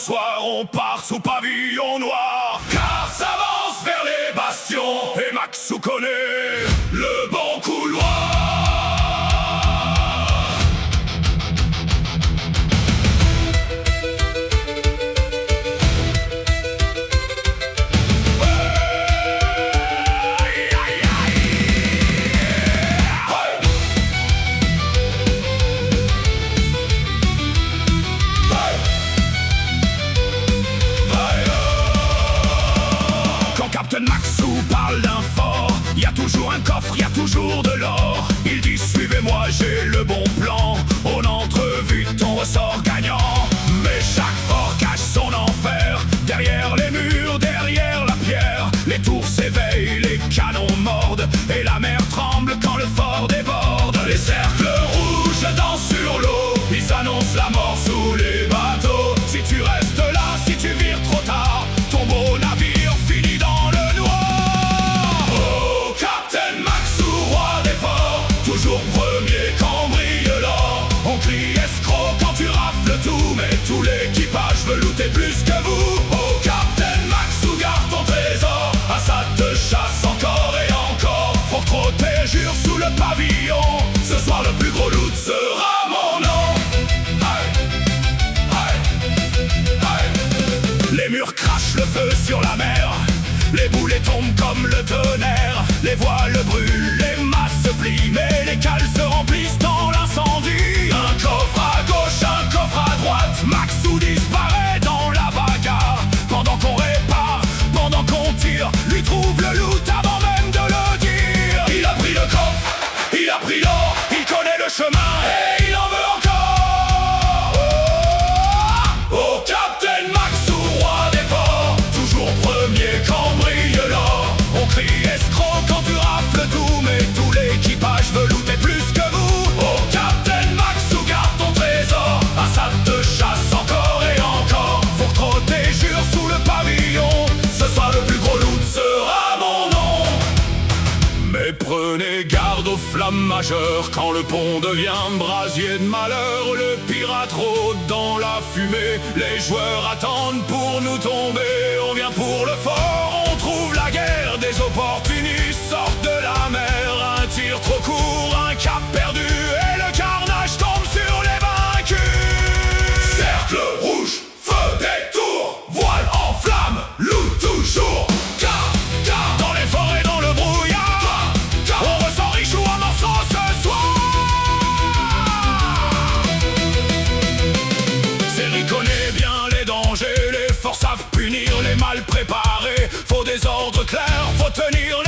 soir on part sous pavillon noir, car s'avance vers les bastions et Maxou connaît le bon couloir. Captain Maxou parle d'un fort, y a toujours un coffre, y a toujours de l'or. Il dit suivez-moi, j'ai le bon plan. On entre vite, on ressort gagnant. Mais chaque fort cache son enfer. Derrière les murs, derrière la pierre, les tours s'éveillent, les canons mordent, et la mer tremble quand le fort déborde. Les cercles rouges dansent sur l'eau, ils annoncent la mort sous les bateaux. Si tu restes là, si tu vires trop tard, ton beau navire finit dans le noir. Oh, Captain Maxou, roi des forts, toujours premier quand brille l'or. On crie escroc quand tu rafles tout, mais tout l'équipage veut looter plus que vous. Oh, Captain Maxou, garde ton trésor, Assad te chasse encore et encore. Faut trotter, jure sous le pavillon, ce soir le plus gros loot sera mon nom. Les murs crachent le feu sur la mer, les boulets tombent comme le tonnerre. Les voiles brûlent, les masses se plient, mais les cales se remplissent dans l'incendie. Un coffre à gauche, un coffre à droite, Maxou disparaît dans la bagarre. Pendant qu'on répare, pendant qu'on tire, lui trouve le loot avant même de le dire. Il a pris le coffre, il a pris l'or, il connaît le chemin et il en veut encore. Oh, Captain Maxou, roi des forts, toujours premier quand brille l'or. On crie escroc quand tu rafles tout, mais tout l'équipage veut looter plus que vous. Oh, Captain Maxou, garde ton trésor, Assad te chasse encore et encore. Faut trotter, jure sous le pavillon, ce soir le plus gros loot sera mon nom. Mais prenez garde aux flammes majeures, quand le pont devient brasier de malheur. Le pirate rôde dans la fumée, les joueurs attendent pour nous tomber. On vient pour le fort, on trouve la guerre, des opportunistes sortent de la mer. Un tir trop court, un cap perdu, et le carnage tombe sur les vaincus. Cercle rouge, feu des tours, voile en flamme, loot toujours. Dans les forêts, dans le brouillard, on ressent Richou en morceaux ce soir. Série connaît bien les dangers, les forces savent punir les mal préparés. Faut des ordres clairs, faut tenir